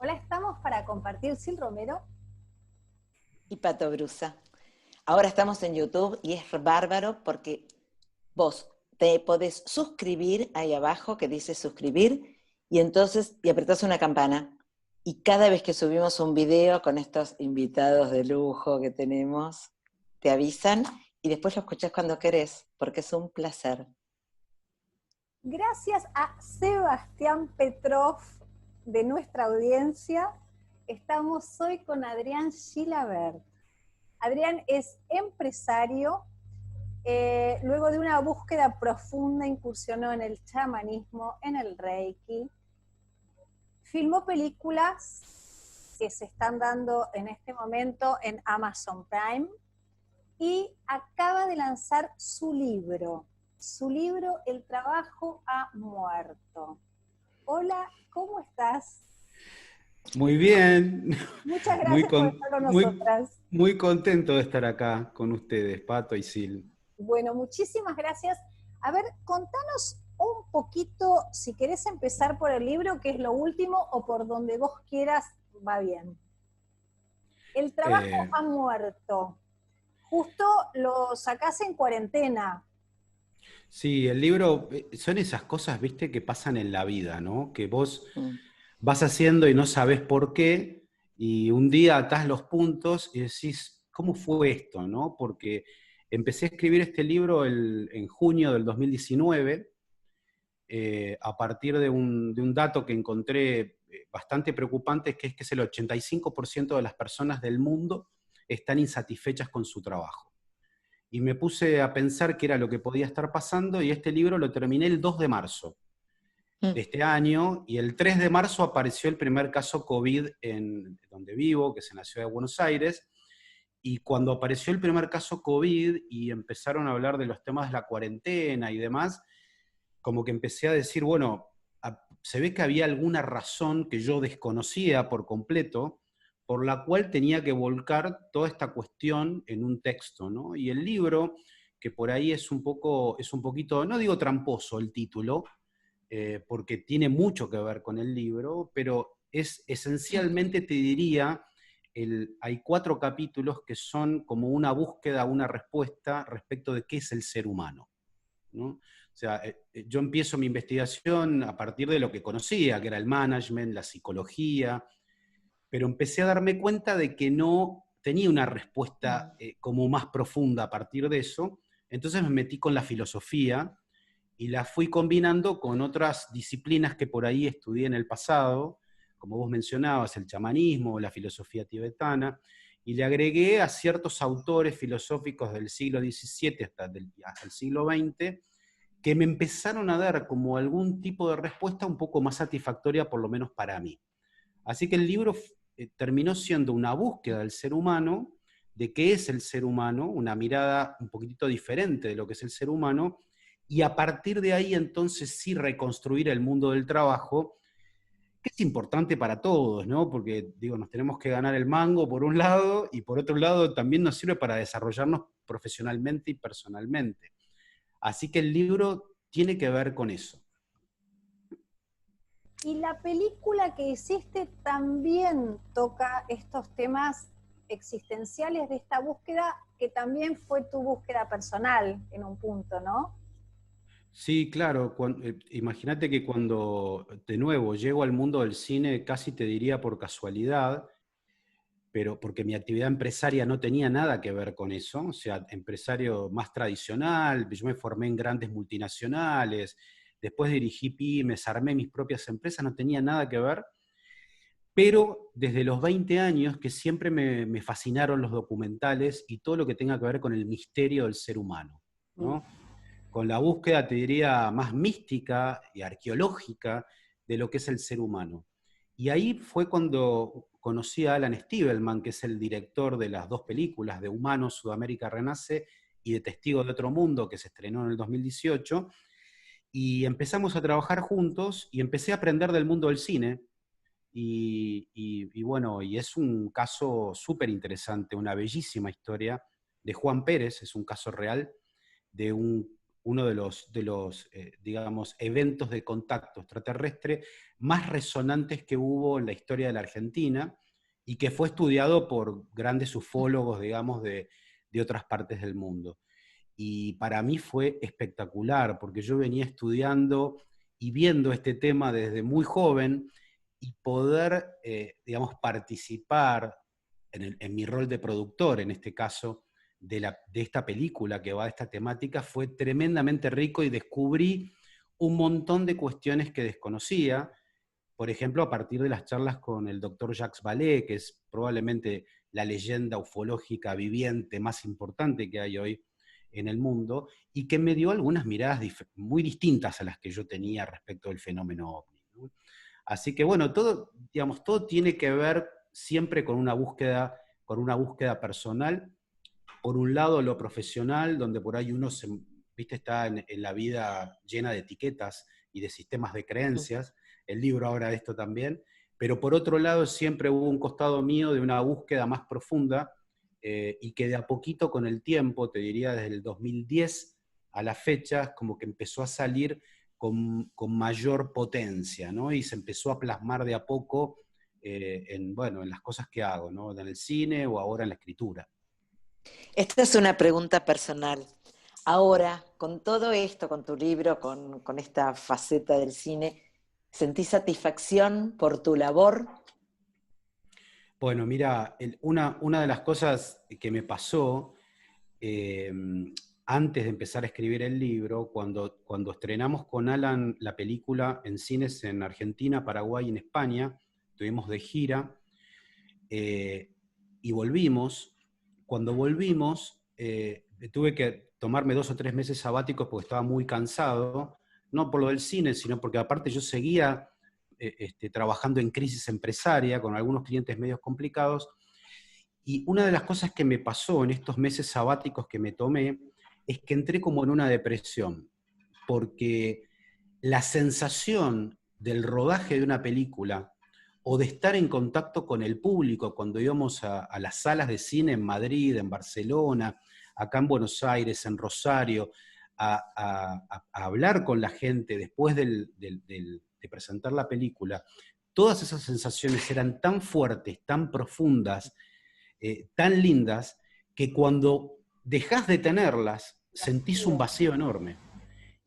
Hola, estamos para compartir Sil Romero. Y Pato Brusa. Ahora estamos en YouTube y es bárbaro porque vos te podés suscribir ahí abajo que dice suscribir y entonces y apretás una campana. Y cada vez que subimos un video con estos invitados de lujo que tenemos, te avisan y después lo escuchás cuando querés, porque es un placer. Gracias a Sebastián Petrov de nuestra audiencia, estamos hoy con Adrián Gilabert. Adrián es empresario, luego de una búsqueda profunda incursionó en el chamanismo, en el Reiki, filmó películas que se están dando en este momento en Amazon Prime y acaba de lanzar su libro El trabajo ha muerto. Hola, ¿cómo estás? Muy bien, Muchas muy, gracias por estar con nosotras. muy contento de estar acá con ustedes, Pato y Sil. Bueno, muchísimas gracias. A ver, contanos un poquito, si querés empezar por el libro, que es lo último, o por donde vos quieras, va bien. El trabajo Eh, ha muerto. Justo lo sacás en cuarentena. sí, el libro son esas cosas, viste, que pasan en la vida, ¿no? Que vos Mm. vas haciendo y no sabés por qué, y un día atás los puntos y decís, ¿cómo fue esto, no? Porque empecé a escribir este libro en junio del 2019, a partir de un dato que encontré bastante preocupante, que es el 85% de las personas del mundo están insatisfechas con su trabajo. Y me puse a pensar qué era lo que podía estar pasando, y este libro lo terminé el 2 de marzo de este año, y el 3 de marzo apareció el primer caso COVID en donde vivo, que es en la ciudad de Buenos Aires, y cuando apareció el primer caso COVID y empezaron a hablar de los temas de la cuarentena y demás, como que empecé a decir, bueno, se ve que había alguna razón que yo desconocía por completo, por la cual tenía que volcar toda esta cuestión en un texto, ¿no? Y el libro, que por ahí es un poquito, no digo tramposo el título, porque tiene mucho que ver con el libro, pero es esencialmente, te diría, hay 4 capítulos que son como una búsqueda, una respuesta respecto de qué es el ser humano, ¿no? O sea, yo empiezo mi investigación a partir de lo que conocía, que era el management, la psicología, pero empecé a darme cuenta de que no tenía una respuesta como más profunda a partir de eso. Entonces me metí con la filosofía y la fui combinando con otras disciplinas que por ahí estudié en el pasado, como vos mencionabas, el chamanismo, la filosofía tibetana, y le agregué a ciertos autores filosóficos del siglo XVII hasta el siglo XX, que me empezaron a dar como algún tipo de respuesta un poco más satisfactoria, por lo menos para mí. Así que el libro terminó siendo una búsqueda del ser humano, de qué es el ser humano, una mirada un poquitito diferente de lo que es el ser humano, y a partir de ahí entonces sí reconstruir el mundo del trabajo, que es importante para todos, ¿no? Porque digo, nos tenemos que ganar el mango por un lado, y por otro lado también nos sirve para desarrollarnos profesionalmente y personalmente. Así que el libro tiene que ver con eso. Y la película que hiciste también toca estos temas existenciales de esta búsqueda, que también fue tu búsqueda personal en un punto, ¿no? Sí, claro. Imagínate que cuando de nuevo llego al mundo del cine, casi te diría por casualidad, pero porque mi actividad empresaria no tenía nada que ver con eso, o sea, empresario más tradicional, yo me formé en grandes multinacionales, después dirigí pymes, armé mis propias empresas, no tenía nada que ver, pero desde los 20 años que siempre me fascinaron los documentales y todo lo que tenga que ver con el misterio del ser humano, ¿no? Con la búsqueda, te diría, más mística y arqueológica de lo que es el ser humano. Y ahí fue cuando conocí a Alan Stivelman, que es el director de las 2 películas, de Humanos, Sudamérica Renace, y de Testigos de Otro Mundo, que se estrenó en el 2018, y empezamos a trabajar juntos, y empecé a aprender del mundo del cine, y bueno, y es un caso súper interesante, una bellísima historia de Juan Pérez, es un caso real, de un uno de los digamos, eventos de contacto extraterrestre más resonantes que hubo en la historia de la Argentina y que fue estudiado por grandes ufólogos, digamos, de otras partes del mundo. Y para mí fue espectacular, porque yo venía estudiando y viendo este tema desde muy joven y poder, digamos, participar en mi rol de productor, en este caso, de esta película que va a esta temática, fue tremendamente rico y descubrí un montón de cuestiones que desconocía, por ejemplo, a partir de las charlas con el doctor Jacques Vallée, que es probablemente la leyenda ufológica viviente más importante que hay hoy en el mundo, y que me dio algunas miradas muy distintas a las que yo tenía respecto del fenómeno ovni, ¿no? Así que bueno, todo, digamos, todo tiene que ver siempre con una búsqueda personal. Por un lado, lo profesional, donde por ahí uno viste, está en la vida llena de etiquetas y de sistemas de creencias. El libro habla de esto también. Pero por otro lado, siempre hubo un costado mío de una búsqueda más profunda, y que de a poquito con el tiempo, te diría desde el 2010 a la fecha, como que empezó a salir con mayor potencia, ¿no? Y se empezó a plasmar de a poco, bueno, en las cosas que hago, ¿no? En el cine o ahora en la escritura. Esta es una pregunta personal. Ahora, con todo esto, con tu libro, con esta faceta del cine, ¿sentís satisfacción por tu labor? Bueno, mira, una de las cosas que me pasó, eh, antes de empezar a escribir el libro, cuando estrenamos con Alan la película en cines en Argentina, Paraguay y en España, estuvimos de gira, y volvimos. Cuando volvimos, tuve que tomarme 2 o 3 meses sabáticos porque estaba muy cansado, no por lo del cine, sino porque aparte yo seguía trabajando en crisis empresaria con algunos clientes medios complicados. Y una de las cosas que me pasó en estos meses sabáticos que me tomé es que entré como en una depresión, porque la sensación del rodaje de una película o de estar en contacto con el público cuando íbamos a las salas de cine en Madrid, en Barcelona, acá en Buenos Aires, en Rosario, a hablar con la gente después de presentar la película, todas esas sensaciones eran tan fuertes, tan profundas, tan lindas, que cuando dejás de tenerlas, sentís un vacío enorme.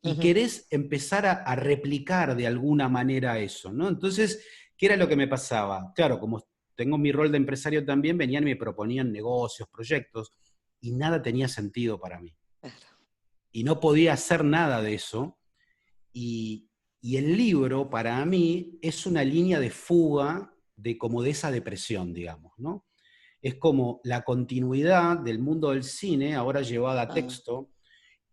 Y querés empezar a replicar de alguna manera eso, ¿no? Entonces, ¿qué era lo que me pasaba? Claro, como tengo mi rol de empresario también, venían y me proponían negocios, proyectos, y nada tenía sentido para mí. Y no podía hacer nada de eso. Y el libro, para mí, es una línea de fuga como de esa depresión, digamos, ¿no? Es como la continuidad del mundo del cine, ahora llevada a texto.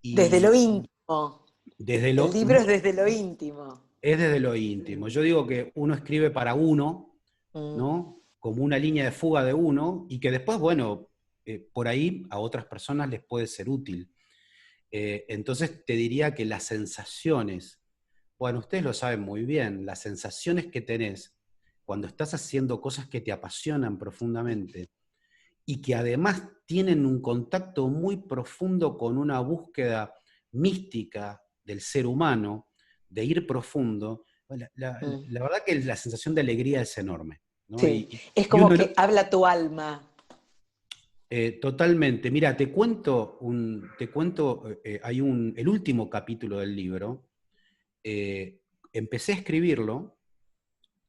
Desde lo Y íntimo. desde El lo, libro es desde lo íntimo. es desde lo íntimo. Yo digo que uno escribe para uno, Mm. ¿no? Como una línea de fuga de uno, y que después, bueno, por ahí a otras personas les puede ser útil. Entonces te diría que las sensaciones, bueno, ustedes lo saben muy bien, las sensaciones que tenés cuando estás haciendo cosas que te apasionan profundamente y que además tienen un contacto muy profundo con una búsqueda mística del ser humano, de ir profundo, la verdad que la sensación de alegría es enorme, ¿no? Sí, es Y como uno, que habla tu alma. totalmente. Mira, hay el último capítulo del libro, empecé a escribirlo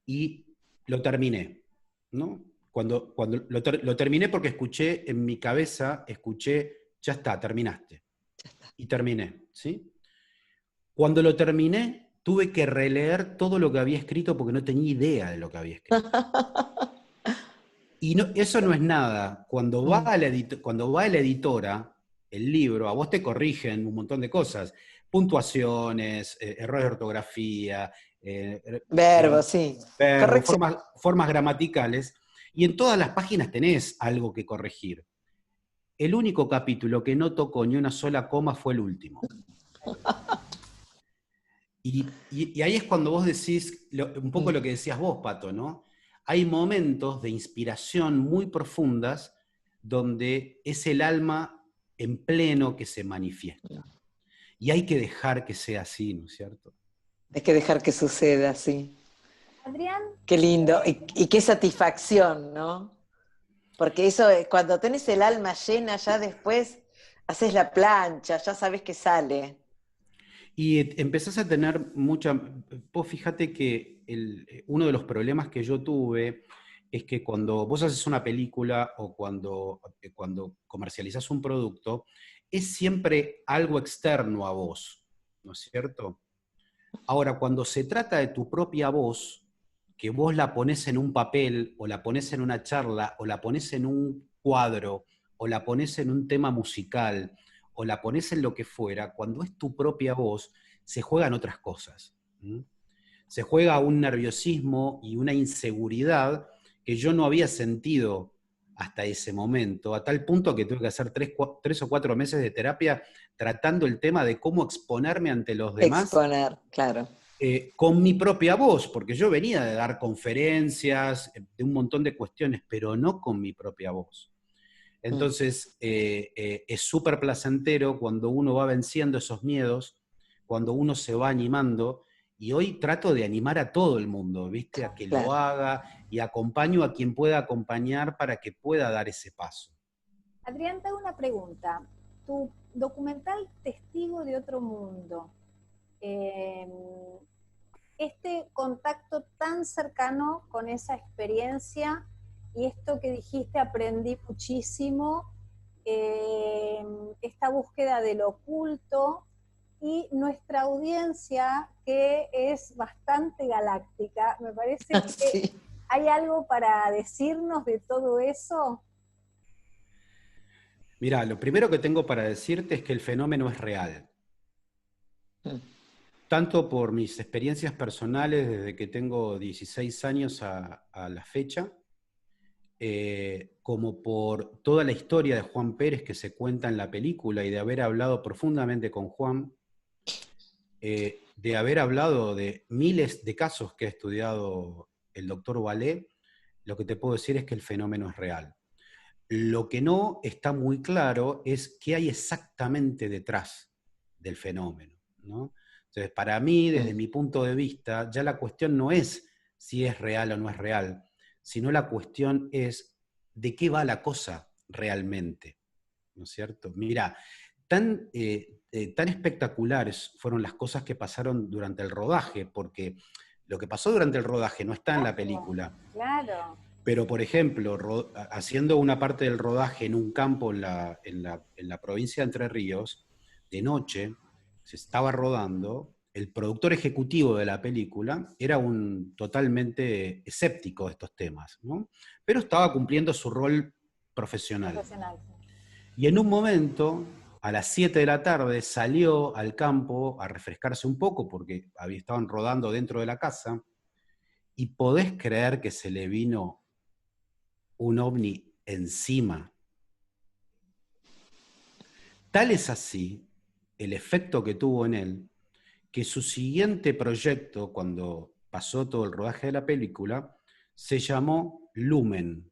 y lo terminé, ¿no? Cuando lo terminé porque escuché en mi cabeza, ya está, terminaste. Y terminé, ¿sí? Cuando lo terminé, tuve que releer todo lo que había escrito porque no tenía idea de lo que había escrito. Y eso no es nada. Cuando va a la editora, el libro, a vos te corrigen un montón de cosas. Puntuaciones, errores de ortografía, Verbo, digamos, sí. verbos, Corrección. formas gramaticales. Y en todas las páginas tenés algo que corregir. El único capítulo que no tocó ni una sola coma fue el último. Y ahí es cuando vos decís un poco lo que decías vos, Pato, ¿no? Hay momentos de inspiración muy profundas donde es el alma en pleno que se manifiesta. y hay que dejar que sea así, ¿no es cierto? Hay que dejar que suceda, sí. Adrián, Qué lindo, y qué satisfacción, ¿no? Porque eso, cuando tenés el alma llena, ya después haces la plancha, ya sabes que sale. Y empezás a tener mucha... Vos fíjate que uno de los problemas que yo tuve es que cuando vos haces una película o cuando comercializás un producto, es siempre algo externo a vos, ¿no es cierto? Ahora, cuando se trata de tu propia voz, que vos la ponés en un papel, o la ponés en una charla, o la ponés en un cuadro, o la ponés en un tema musical, o la ponés en lo que fuera, cuando es tu propia voz, se juegan otras cosas. ¿Mm? Se juega un nerviosismo y una inseguridad que yo no había sentido hasta ese momento, a tal punto que tuve que hacer 3 o 4 meses de terapia tratando el tema de cómo exponerme ante los demás Exponer, claro. con mi propia voz, porque yo venía de dar conferencias, de un montón de cuestiones, pero no con mi propia voz. Entonces, es súper placentero cuando uno va venciendo esos miedos, cuando uno se va animando, y hoy trato de animar a todo el mundo, ¿viste? A que lo Claro. haga, y acompaño a quien pueda acompañar para que pueda dar ese paso. Adrián, te hago una pregunta. Tu documental Testigo de otro mundo, eh, este contacto tan cercano con esa experiencia y esto que dijiste, aprendí muchísimo, esta búsqueda de lo oculto y nuestra audiencia que es bastante galáctica, me parece que Sí. hay algo para decirnos de todo eso. Mirá, lo primero que tengo para decirte es que el fenómeno es real. Tanto por mis experiencias personales desde que tengo 16 años a la fecha, como por toda la historia de Juan Pérez que se cuenta en la película y de haber hablado profundamente con Juan, de haber hablado de miles de casos que ha estudiado el doctor Vallée, lo que te puedo decir es que el fenómeno es real. Lo que no está muy claro es qué hay exactamente detrás del fenómeno, ¿no? Entonces, para mí, desde mi punto de vista, ya la cuestión no es si es real o no es real, sino la cuestión es de qué va la cosa realmente, ¿no es cierto? Mira, tan espectaculares fueron las cosas que pasaron durante el rodaje, porque lo que pasó durante el rodaje no está en la película. Claro. Pero, por ejemplo, haciendo una parte del rodaje en un campo en la provincia de Entre Ríos, de noche, se estaba rodando, el productor ejecutivo de la película era un totalmente escéptico de estos temas, ¿no? Pero estaba cumpliendo su rol profesional. Y en un momento, a las 7 de la tarde, salió al campo a refrescarse un poco, porque estaban rodando dentro de la casa, y podés creer que se le vino un ovni encima. Tal es así el efecto que tuvo en él, que su siguiente proyecto, cuando pasó todo el rodaje de la película, se llamó Lumen.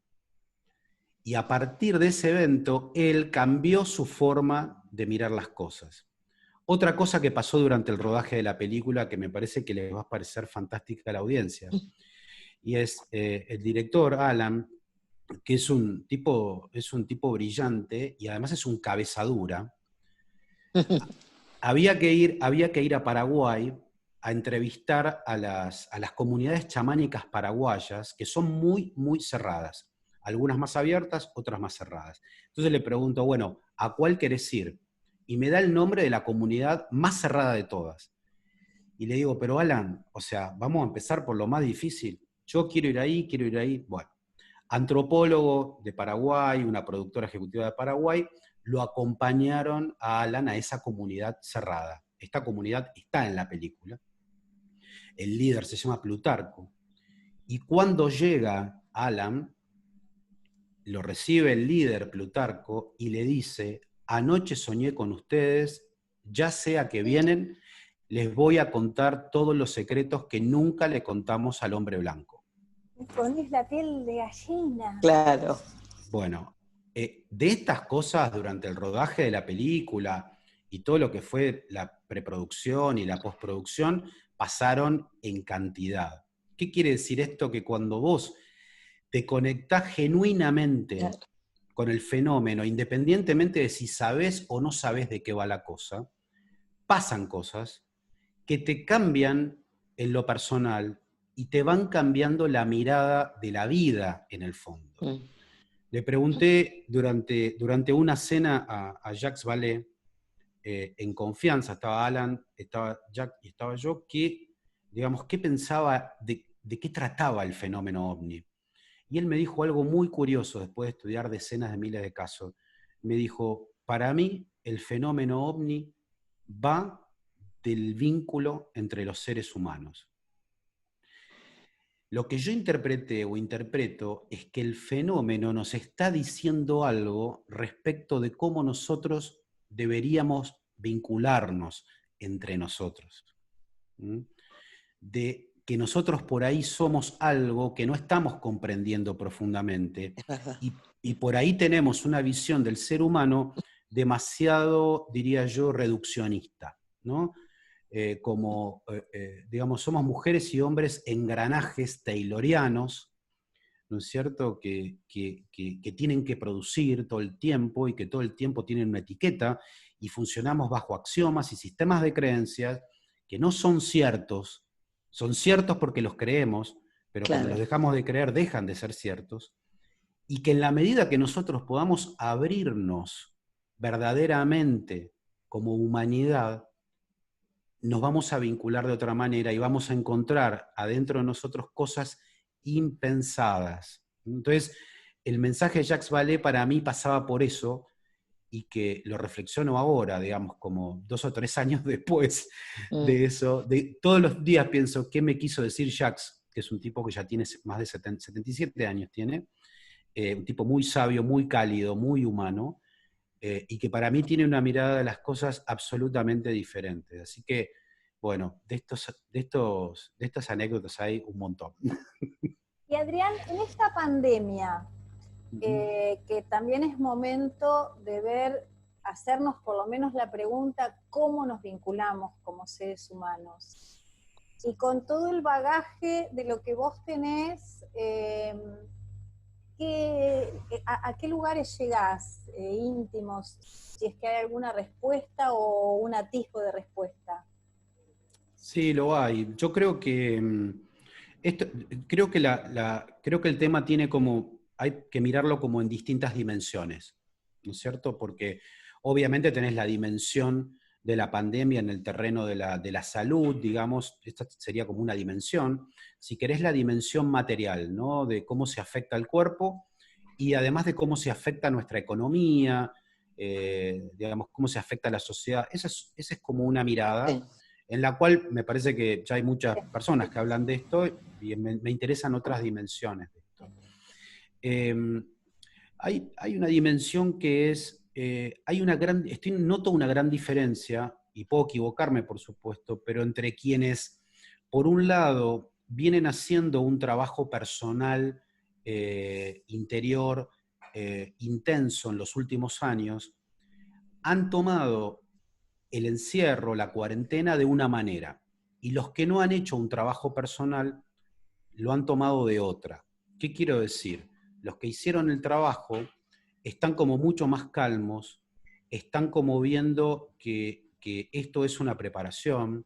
Y a partir de ese evento, él cambió su forma de mirar las cosas. Otra cosa que pasó durante el rodaje de la película, que me parece que les va a parecer fantástica a la audiencia, y es el director, Alan, que es un tipo brillante y además es un cabezadura. Había que ir a Paraguay a entrevistar a las comunidades chamánicas paraguayas, que son muy, muy cerradas. Algunas más abiertas, otras más cerradas. Entonces le pregunto, bueno, ¿a cuál querés ir? Y me da el nombre de la comunidad más cerrada de todas. Y le digo, pero Alan, o sea, vamos a empezar por lo más difícil. Yo quiero ir ahí, quiero ir ahí. Bueno, antropólogo de Paraguay, una productora ejecutiva de Paraguay, lo acompañaron a Alan a esa comunidad cerrada. Esta comunidad está en la película. El líder se llama Plutarco. Y cuando llega Alan, lo recibe el líder Plutarco y le dice, anoche soñé con ustedes, ya sea que vienen, les voy a contar todos los secretos que nunca le contamos al hombre blanco. Me pones la piel de gallina. Claro. Bueno, de estas cosas durante el rodaje de la película y todo lo que fue la preproducción y la postproducción pasaron en cantidad. ¿Qué quiere decir esto? Que cuando vos te conectás genuinamente con el fenómeno, independientemente de si sabés o no sabés de qué va la cosa, pasan cosas que te cambian en lo personal y te van cambiando la mirada de la vida en el fondo. Le pregunté durante una cena a Jacques Vallée, en confianza, estaba Alan, estaba Jack y estaba yo, digamos, qué pensaba, de qué trataba el fenómeno ovni. Y él me dijo algo muy curioso después de estudiar decenas de miles de casos. Me dijo, para mí el fenómeno ovni va del vínculo entre los seres humanos. Lo que yo interpreté o interpreto es que el fenómeno nos está diciendo algo respecto de cómo nosotros deberíamos vincularnos entre nosotros. De que nosotros por ahí somos algo que no estamos comprendiendo profundamente y por ahí tenemos una visión del ser humano demasiado, diría yo, reduccionista, ¿no? Digamos, somos mujeres y hombres engranajes taylorianos, ¿no es cierto?, que tienen que producir todo el tiempo y que todo el tiempo tienen una etiqueta y funcionamos bajo axiomas y sistemas de creencias que no son ciertos porque los creemos, pero cuando los dejamos de creer dejan de ser ciertos, y que en la medida que nosotros podamos abrirnos verdaderamente como humanidad, nos vamos a vincular de otra manera y vamos a encontrar adentro de nosotros cosas impensadas. Entonces, el mensaje de Jacques Vallée para mí pasaba por eso, y que lo reflexiono ahora, digamos, como 2 o 3 años después de eso. Todos los días pienso, ¿qué me quiso decir Jacques? Que es un tipo que ya tiene más de 77 años, tiene, un tipo muy sabio, muy cálido, muy humano, y que para mí tiene una mirada de las cosas absolutamente diferente. Así que, bueno, de estas anécdotas hay un montón. Y Adrián, en esta pandemia, que también es momento de ver, hacernos por lo menos la pregunta, ¿cómo nos vinculamos como seres humanos? Y con todo el bagaje de lo que vos tenés, ¿a qué lugares llegás íntimos? Si es que hay alguna respuesta o un atisbo de respuesta. Sí, lo hay. Yo creo que creo que el tema tiene hay que mirarlo como en distintas dimensiones, ¿no es cierto? Porque obviamente tenés la dimensión de la pandemia en el terreno de la salud, digamos, esta sería como una dimensión. Si querés, la dimensión material, ¿no? De cómo se afecta el cuerpo y además de cómo se afecta nuestra economía, digamos, cómo se afecta la sociedad. Esa es como una mirada. Sí. En la cual me parece que ya hay muchas personas que hablan de esto y me interesan otras dimensiones de esto. Hay una dimensión que es, noto una gran diferencia, y puedo equivocarme por supuesto, pero entre quienes, por un lado, vienen haciendo un trabajo personal, interior, intenso en los últimos años, han tomado el encierro, la cuarentena de una manera, y los que no han hecho un trabajo personal lo han tomado de otra. ¿Qué quiero decir? Los que hicieron el trabajo están como mucho más calmos, están como viendo que esto es una preparación,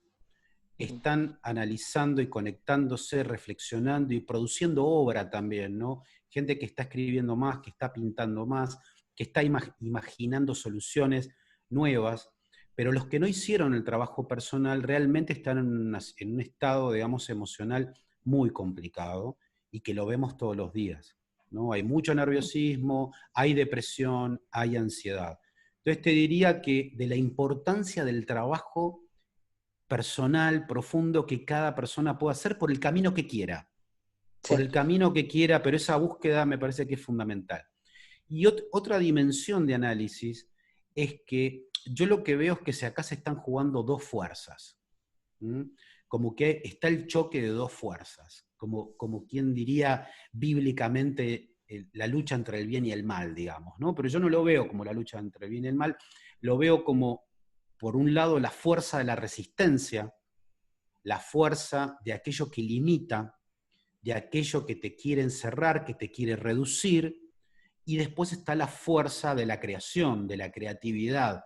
están analizando y conectándose, reflexionando y produciendo obra también, ¿no? Gente que está escribiendo más, que está pintando más, que está imaginando soluciones nuevas. Pero los que no hicieron el trabajo personal realmente están en un estado, digamos, emocional muy complicado y que lo vemos todos los días, ¿no? Hay mucho nerviosismo, hay depresión, hay ansiedad. Entonces te diría que de la importancia del trabajo personal, profundo, que cada persona pueda hacer por el camino que quiera. Por el camino que quiera, pero esa búsqueda me parece que es fundamental. Y otra dimensión de análisis es que yo lo que veo es que acá se están jugando dos fuerzas. Como que está el choque de dos fuerzas, como quien diría bíblicamente la lucha entre el bien y el mal, digamos, ¿no? Pero yo no lo veo como la lucha entre el bien y el mal, lo veo como por un lado, la fuerza de la resistencia, la fuerza de aquello que limita, de aquello que te quiere encerrar, que te quiere reducir, y después está la fuerza de la creación, de la creatividad,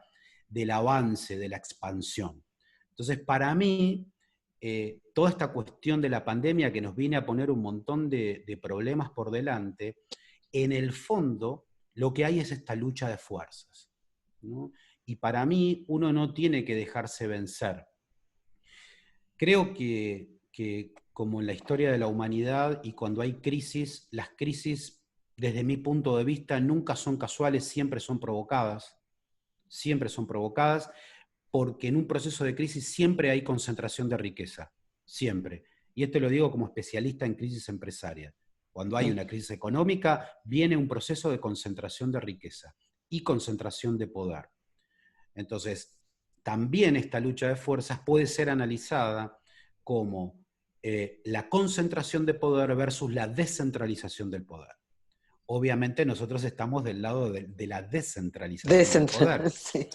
del avance, de la expansión. Entonces, para mí, toda esta cuestión de la pandemia que nos viene a poner un montón de problemas por delante, en el fondo lo que hay es esta lucha de fuerzas, ¿no? Y para mí uno no tiene que dejarse vencer. Creo que como en la historia de la humanidad y cuando hay crisis, las crisis, desde mi punto de vista, nunca son casuales, siempre son provocadas, porque en un proceso de crisis siempre hay concentración de riqueza, siempre. Y esto lo digo como especialista en crisis empresarial. Cuando hay una crisis económica, viene un proceso de concentración de riqueza y concentración de poder. Entonces, también esta lucha de fuerzas puede ser analizada como la concentración de poder versus la descentralización del poder. Obviamente nosotros estamos del lado de la descentralización del poder. Sí.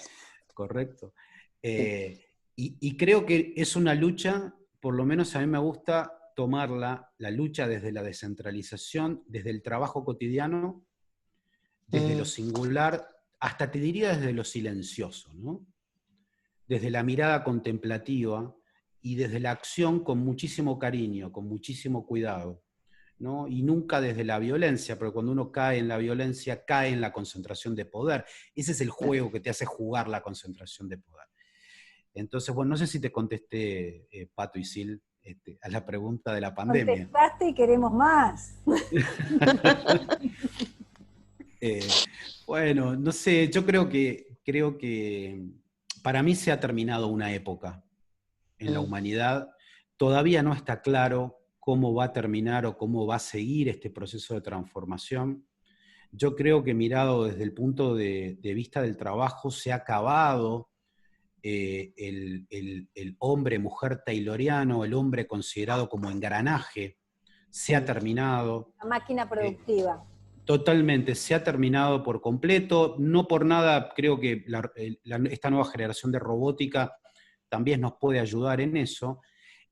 Correcto. Y creo que es una lucha, por lo menos a mí me gusta tomarla, la lucha desde la descentralización, desde el trabajo cotidiano, desde lo singular, hasta te diría desde lo silencioso, ¿no? Desde la mirada contemplativa y desde la acción con muchísimo cariño, con muchísimo cuidado, ¿no? Y nunca desde la violencia, porque cuando uno cae en la violencia, cae en la concentración de poder. Ese es el juego que te hace jugar la concentración de poder. Entonces, bueno, no sé si te contesté, Pato y Sil, a la pregunta de la pandemia. Contestaste y queremos más. Bueno, no sé, yo creo que para mí se ha terminado una época en la humanidad. Todavía no está claro cómo va a terminar o cómo va a seguir este proceso de transformación. Yo creo que mirado desde el punto de vista del trabajo, se ha acabado el hombre-mujer tayloriano, el hombre considerado como engranaje, se ha terminado. La máquina productiva. Totalmente, se ha terminado por completo. No por nada creo que esta nueva generación de robótica también nos puede ayudar en eso.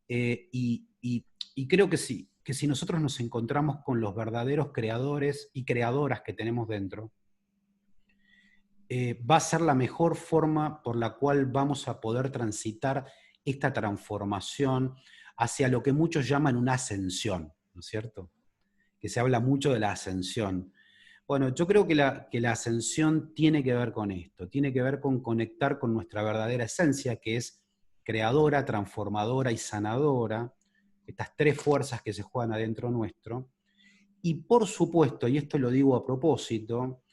Y creo que sí, que si nosotros nos encontramos con los verdaderos creadores y creadoras que tenemos dentro, va a ser la mejor forma por la cual vamos a poder transitar esta transformación hacia lo que muchos llaman una ascensión, ¿no es cierto? Que se habla mucho de la ascensión. Bueno, yo creo que la ascensión tiene que ver con esto, tiene que ver con conectar con nuestra verdadera esencia, que es creadora, transformadora y sanadora, estas tres fuerzas que se juegan adentro nuestro. Y por supuesto, y esto lo digo a propósito,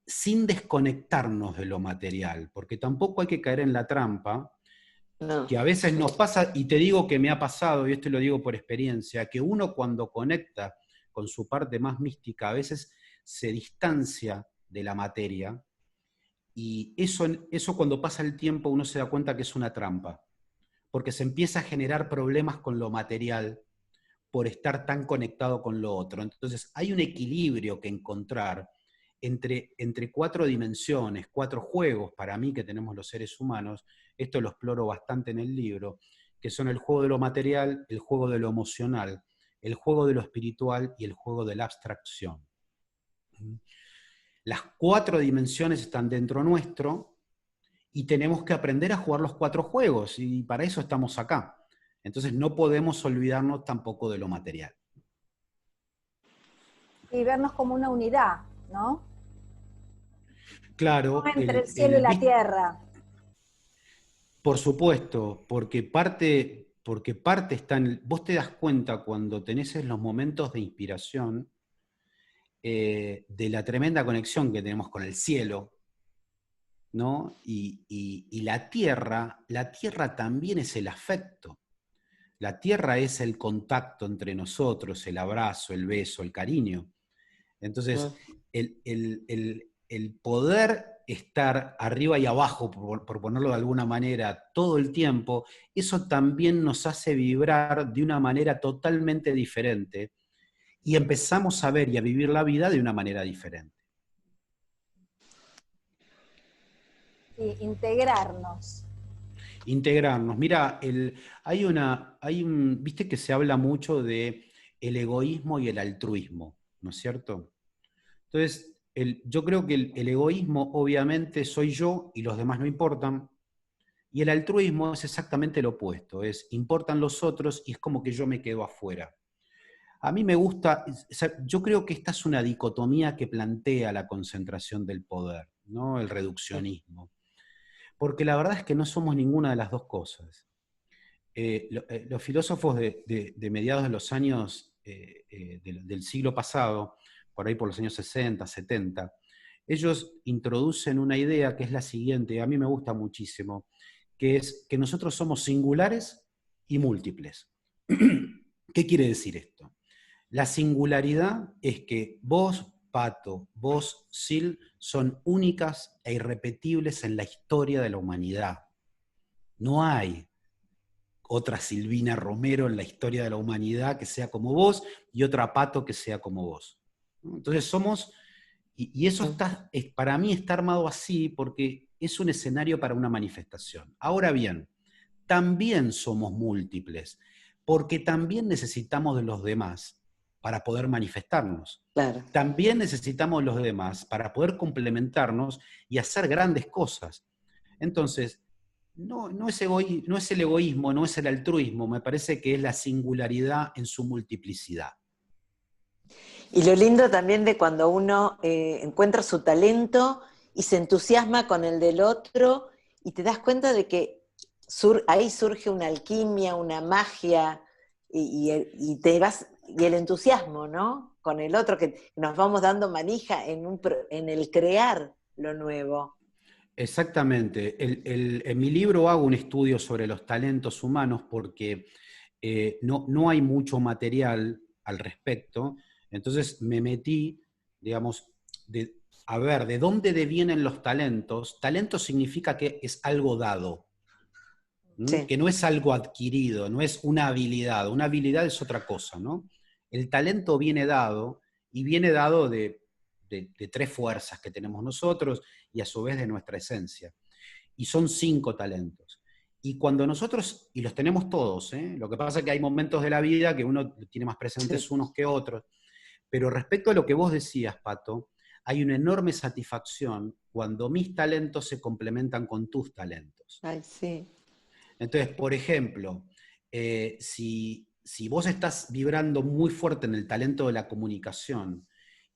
sin desconectarnos de lo material, porque tampoco hay que caer en la trampa, que a veces nos pasa, y te digo que me ha pasado, y esto lo digo por experiencia, que uno cuando conecta con su parte más mística, a veces se distancia de la materia, y eso cuando pasa el tiempo uno se da cuenta que es una trampa, porque se empieza a generar problemas con lo material por estar tan conectado con lo otro. Entonces hay un equilibrio que encontrar entre cuatro dimensiones, cuatro juegos para mí que tenemos los seres humanos, esto lo exploro bastante en el libro, que son el juego de lo material, el juego de lo emocional, el juego de lo espiritual y el juego de la abstracción. Las cuatro dimensiones están dentro nuestro y tenemos que aprender a jugar los cuatro juegos y para eso estamos acá. Entonces no podemos olvidarnos tampoco de lo material. Y vernos como una unidad, ¿no? Claro. No entre el cielo y la tierra. Por supuesto, porque parte está en... Vos te das cuenta cuando tenés los momentos de inspiración de la tremenda conexión que tenemos con el cielo, ¿no? Y la tierra también es el afecto. La tierra es el contacto entre nosotros, el abrazo, el beso, el cariño. Entonces, el poder estar arriba y abajo, por ponerlo de alguna manera, todo el tiempo, eso también nos hace vibrar de una manera totalmente diferente y empezamos a ver y a vivir la vida de una manera diferente. Sí, integrarnos. integrarnos. Mira, viste que se habla mucho de el egoísmo y el altruismo, ¿no es cierto? Entonces, yo creo que el egoísmo obviamente soy yo y los demás no importan, y el altruismo es exactamente lo opuesto, es importan los otros y es como que yo me quedo afuera. A mí me gusta, yo creo que esta es una dicotomía que plantea la concentración del poder, ¿no? El reduccionismo. Porque la verdad es que no somos ninguna de las dos cosas. Los filósofos de mediados de los años del siglo pasado, por ahí por los años 60, 70, ellos introducen una idea que es la siguiente, a mí me gusta muchísimo, que es que nosotros somos singulares y múltiples. ¿Qué quiere decir esto? La singularidad es que vos, Pato, vos, Sil, son únicas e irrepetibles en la historia de la humanidad. No hay otra Silvina Romero en la historia de la humanidad que sea como vos y otra Pato que sea como vos. Entonces somos, y eso para mí está armado así porque es un escenario para una manifestación. Ahora bien, también somos múltiples, porque también necesitamos de los demás para poder manifestarnos. Claro. También necesitamos de los demás para poder complementarnos y hacer grandes cosas. Entonces, no es el egoísmo, no es el altruismo, me parece que es la singularidad en su multiplicidad. Y lo lindo también de cuando uno encuentra su talento y se entusiasma con el del otro y te das cuenta de que ahí surge una alquimia, una magia y el entusiasmo, ¿no? Con el otro, que nos vamos dando manija en el crear lo nuevo. Exactamente. En mi libro hago un estudio sobre los talentos humanos porque no hay mucho material al respecto. Entonces me metí, digamos, a ver, ¿de dónde devienen los talentos? Talento significa que es algo dado, Sí. que no es algo adquirido, no es una habilidad. Una habilidad es otra cosa, ¿no? El talento viene dado y viene dado de tres fuerzas que tenemos nosotros y a su vez de nuestra esencia. Y son 5 talentos. Y cuando nosotros, y los tenemos todos, lo que pasa es que hay momentos de la vida que uno tiene más presentes unos que otros, pero respecto a lo que vos decías, Pato, hay una enorme satisfacción cuando mis talentos se complementan con tus talentos. Ay, sí. Entonces, por ejemplo, si vos estás vibrando muy fuerte en el talento de la comunicación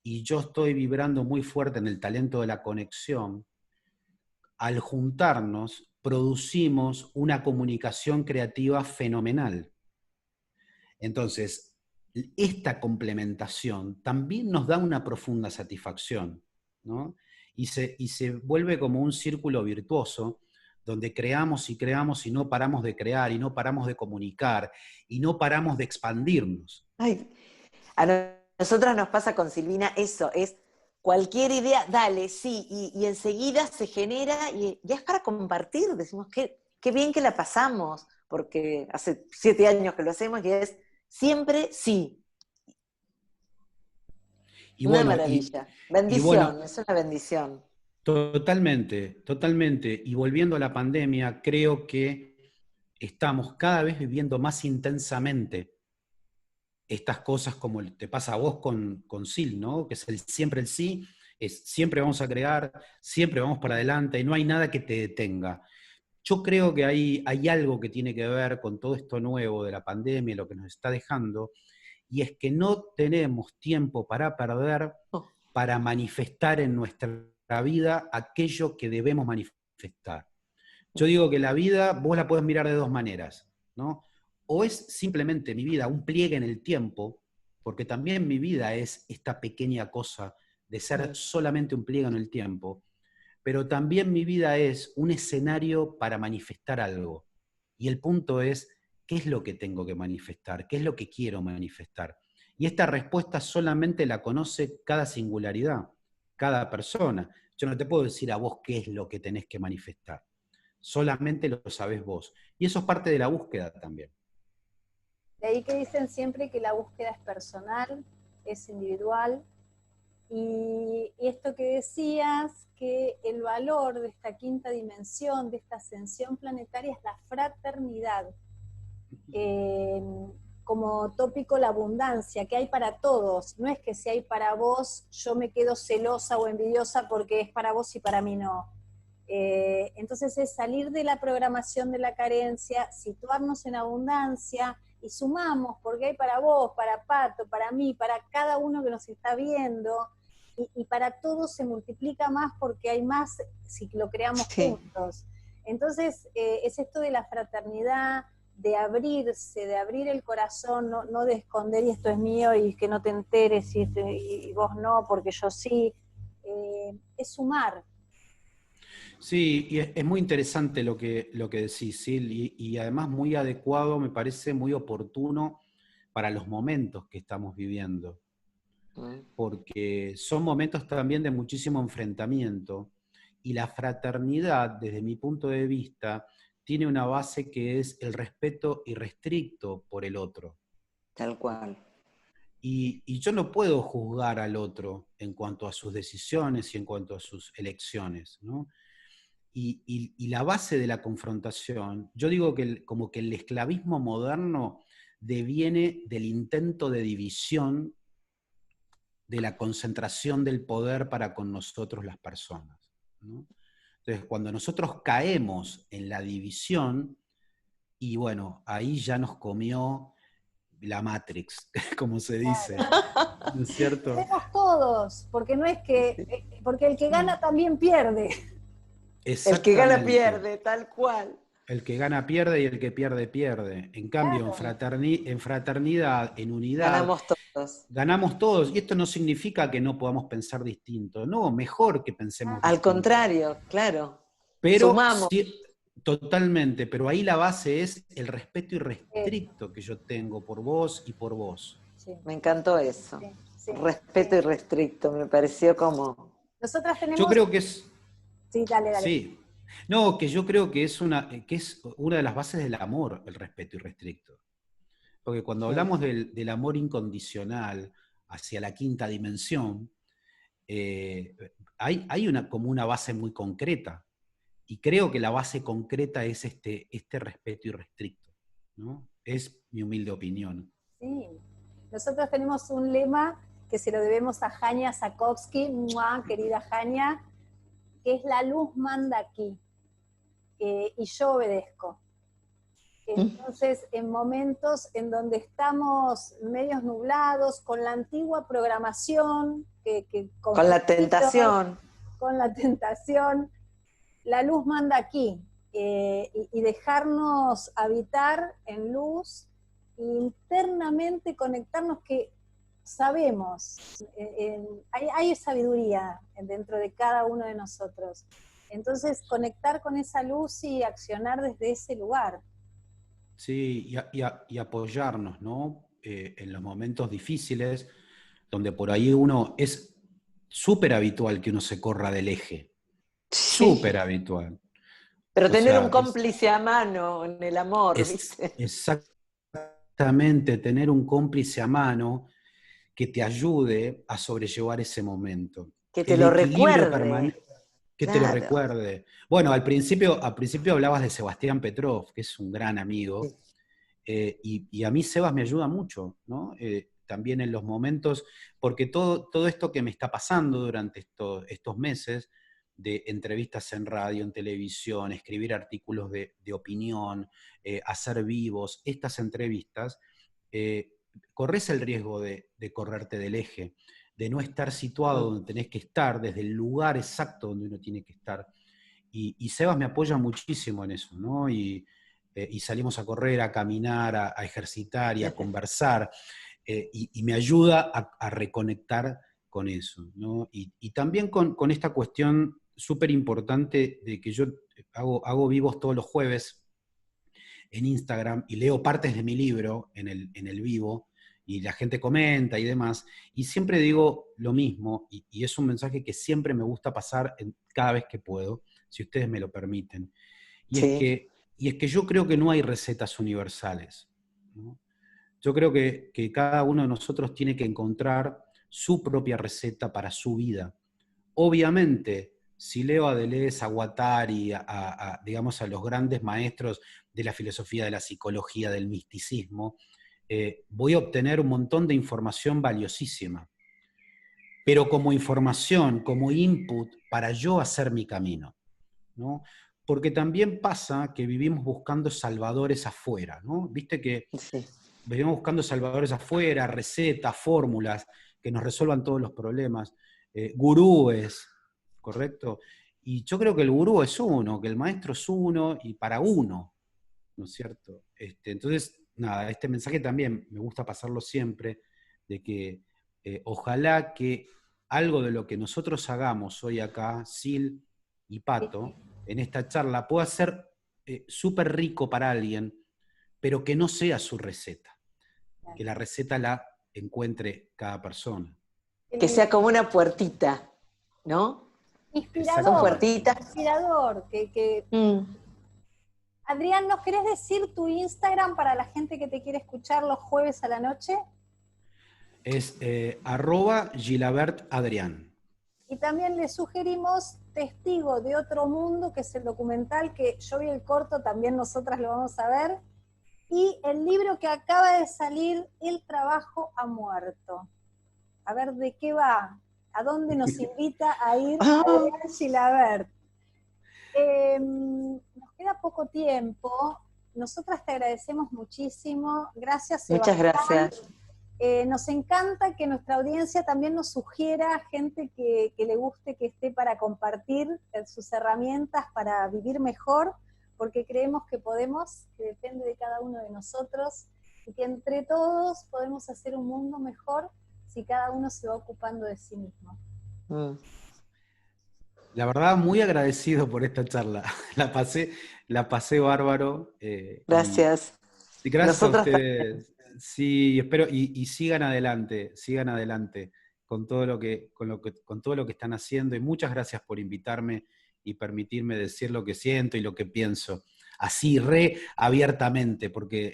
y yo estoy vibrando muy fuerte en el talento de la conexión, al juntarnos producimos una comunicación creativa fenomenal. Entonces, esta complementación también nos da una profunda satisfacción, ¿no? Y se vuelve como un círculo virtuoso donde creamos y creamos y no paramos de crear y no paramos de comunicar y no paramos de expandirnos. Ay, a nosotras nos pasa con Silvina eso, es cualquier idea, dale, sí, y enseguida se genera y ya es para compartir, decimos, qué bien que la pasamos, porque hace 7 años que lo hacemos y es siempre sí. Y Una bueno, maravilla. y bueno, Bendición, es una bendición. totalmente, totalmente. Y volviendo a la pandemia, creo que estamos cada vez viviendo más intensamente estas cosas como te pasa a vos con Sil, ¿no? Que es siempre el sí, es siempre vamos a crear, siempre vamos para adelante y no hay nada que te detenga. Yo creo que hay algo que tiene que ver con todo esto nuevo de la pandemia, lo que nos está dejando, y es que no tenemos tiempo para perder Oh, para manifestar en nuestra vida aquello que debemos manifestar. Yo digo que la vida vos la podés mirar de dos maneras, ¿no? O es simplemente mi vida un pliegue en el tiempo, porque también mi vida es esta pequeña cosa de ser solamente un pliegue en el tiempo, pero también mi vida es un escenario para manifestar algo. Y el punto es, ¿qué es lo que tengo que manifestar? ¿Qué es lo que quiero manifestar? Y esta respuesta solamente la conoce cada singularidad, cada persona. Yo no te puedo decir a vos qué es lo que tenés que manifestar. Solamente lo sabés vos. Y eso es parte de la búsqueda también. De ahí que dicen siempre que la búsqueda es personal, es individual, Y esto que decías, que el valor de esta quinta dimensión, de esta ascensión planetaria, es la fraternidad. Como tópico la abundancia, que hay para todos. No es que si hay para vos, yo me quedo celosa o envidiosa porque es para vos y para mí no. Entonces es salir de la programación de la carencia, situarnos en abundancia y sumamos, porque hay para vos, para Pato, para mí, para cada uno que nos está viendo, y para todos se multiplica más porque hay más si lo creamos juntos. Entonces es esto de la fraternidad, de abrirse, de abrir el corazón, no de esconder y esto es mío y que no te enteres y vos no, porque yo sí, es sumar. Sí, y es muy interesante lo que decís, Sil, y además muy adecuado, me parece muy oportuno para los momentos que estamos viviendo, porque son momentos también de muchísimo enfrentamiento, y la fraternidad, desde mi punto de vista, tiene una base que es el respeto irrestricto por el otro. Tal cual. Y yo no puedo juzgar al otro en cuanto a sus decisiones y en cuanto a sus elecciones, ¿no? Y la base de la confrontación, yo digo que como que el esclavismo moderno deviene del intento de división, de la concentración del poder para con nosotros las personas, ¿no? Entonces, cuando nosotros caemos en la división, y bueno, ahí ya nos comió la Matrix, como se dice, ¿no es cierto? Tenemos todos, porque no es que, porque el que gana también pierde. El que gana pierde, tal cual. El que gana pierde y el que pierde pierde. En cambio, Claro. en fraternidad, en unidad, Ganamos todos. ganamos todos. Y esto no significa que no podamos pensar distinto. No, mejor que pensemos Al distinto. contrario, claro. Pero sumamos. sí, totalmente, pero ahí la base es el respeto irrestricto que yo tengo por vos y por vos. Sí. Me encantó eso. Sí, respeto irrestricto, me pareció como... Nosotras tenemos... Yo creo que es... Sí, dale. Sí. No, que yo creo que es una de las bases del amor, el respeto irrestricto. Porque cuando hablamos del amor incondicional hacia la quinta dimensión, hay como una base muy concreta. Y creo que la base concreta es este respeto irrestricto, ¿no? Es mi humilde opinión. Sí. Nosotros tenemos un lema que se lo debemos a Jania Sakovsky, querida Jania, que es la luz manda aquí, y yo obedezco. Entonces, en momentos en donde estamos medios nublados, con la antigua programación, con la tentación. Con la tentación, la luz manda aquí, y dejarnos habitar en luz, e internamente conectarnos, que sabemos, hay sabiduría dentro de cada uno de nosotros. Entonces, conectar con esa luz y accionar desde ese lugar. Sí, y apoyarnos, ¿no? En los momentos difíciles, donde por ahí uno es súper habitual que uno se corra del eje. Súper habitual. Pero tener un cómplice a mano en el amor, ¿viste? Exactamente, tener un cómplice a mano que te ayude a sobrellevar ese momento. Que te lo recuerde. Que te lo recuerde. Bueno, al principio hablabas de Sebastián Petrov, que es un gran amigo, y a mí Sebas me ayuda mucho, ¿no? También en los momentos, porque todo esto que me está pasando durante estos meses, de entrevistas en radio, en televisión, escribir artículos de opinión, hacer vivos, estas entrevistas, corres el riesgo de correrte del eje, de no estar situado donde tenés que estar, desde el lugar exacto donde uno tiene que estar. Y Sebas me apoya muchísimo en eso, ¿no? Y salimos a correr, a caminar, a ejercitar y a conversar, y me ayuda a reconectar con eso, ¿no? Y también con esta cuestión súper importante de que yo hago vivos todos los jueves en Instagram y leo partes de mi libro en el vivo, y la gente comenta y demás, y siempre digo lo mismo, y es un mensaje que siempre me gusta pasar cada vez que puedo, si ustedes me lo permiten, y es que yo creo que no hay recetas universales, ¿no? Yo creo que cada uno de nosotros tiene que encontrar su propia receta para su vida. Obviamente, si leo a Deleuze, a Guattari, digamos, a los grandes maestros de la filosofía, de la psicología, del misticismo, voy a obtener un montón de información valiosísima, pero como información, como input para yo hacer mi camino, ¿no? Porque también pasa que vivimos buscando salvadores afuera, ¿no? Viste que Sí. vivimos buscando salvadores afuera, recetas, fórmulas que nos resuelvan todos los problemas, gurúes, ¿correcto? Y yo creo que el gurú es uno, que el maestro es uno y para uno, ¿no es cierto? Entonces, nada, este mensaje también me gusta pasarlo siempre, de que ojalá que algo de lo que nosotros hagamos hoy acá, Sil y Pato, en esta charla, pueda ser súper rico para alguien, pero que no sea su receta, que la receta la encuentre cada persona. Que sea como una puertita, ¿no? Inspirador. Puertitas. Inspirador. Adrián, ¿nos querés decir tu Instagram para la gente que te quiere escuchar los jueves a la noche? Es @gilabertadrián. Y también le sugerimos Testigo de Otro Mundo, que es el documental que yo vi el corto, también nosotras lo vamos a ver. Y el libro que acaba de salir, El Trabajo ha Muerto. A ver de qué va, a dónde nos invita a ir Adrián Gilabert. Nos queda poco tiempo. Nosotras te agradecemos muchísimo. Gracias, Sebastián. Muchas gracias. Nos encanta que nuestra audiencia también nos sugiera gente que le guste, que esté para compartir sus herramientas para vivir mejor, porque creemos que podemos, que depende de cada uno de nosotros, y que entre todos podemos hacer un mundo mejor si cada uno se va ocupando de sí mismo. La verdad, muy agradecido por esta charla. La pasé bárbaro. Gracias. Y gracias Nosotras a ustedes. Sí, espero, y sigan adelante con todo lo que están haciendo, y muchas gracias por invitarme y permitirme decir lo que siento y lo que pienso, así re abiertamente, porque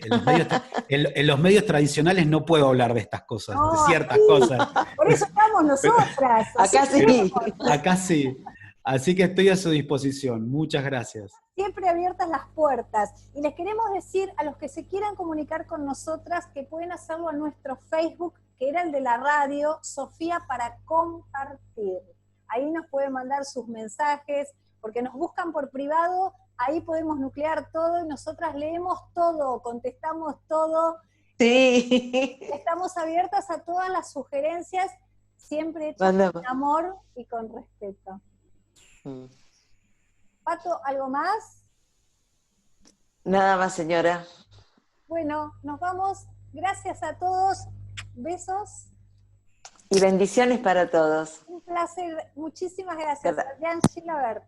en los medios tradicionales no puedo hablar de estas cosas, No, de ciertas sí, cosas. por eso estamos nosotras. Acá sí. Acá sí. Así que estoy a su disposición. Muchas gracias. Siempre abiertas las puertas. Y les queremos decir a los que se quieran comunicar con nosotras que pueden hacerlo a nuestro Facebook, que era el de la radio, Sofía para Compartir. Ahí nos pueden mandar sus mensajes, porque nos buscan por privado, ahí podemos nuclear todo y nosotras leemos todo, contestamos todo. Sí. Estamos abiertas a todas las sugerencias, siempre hechas con amor y con respeto. Pato, ¿algo más? Nada más, señora. Bueno, nos vamos. Gracias a todos. Besos. Y bendiciones para todos. Un placer. Muchísimas gracias. Adrián Gilabert.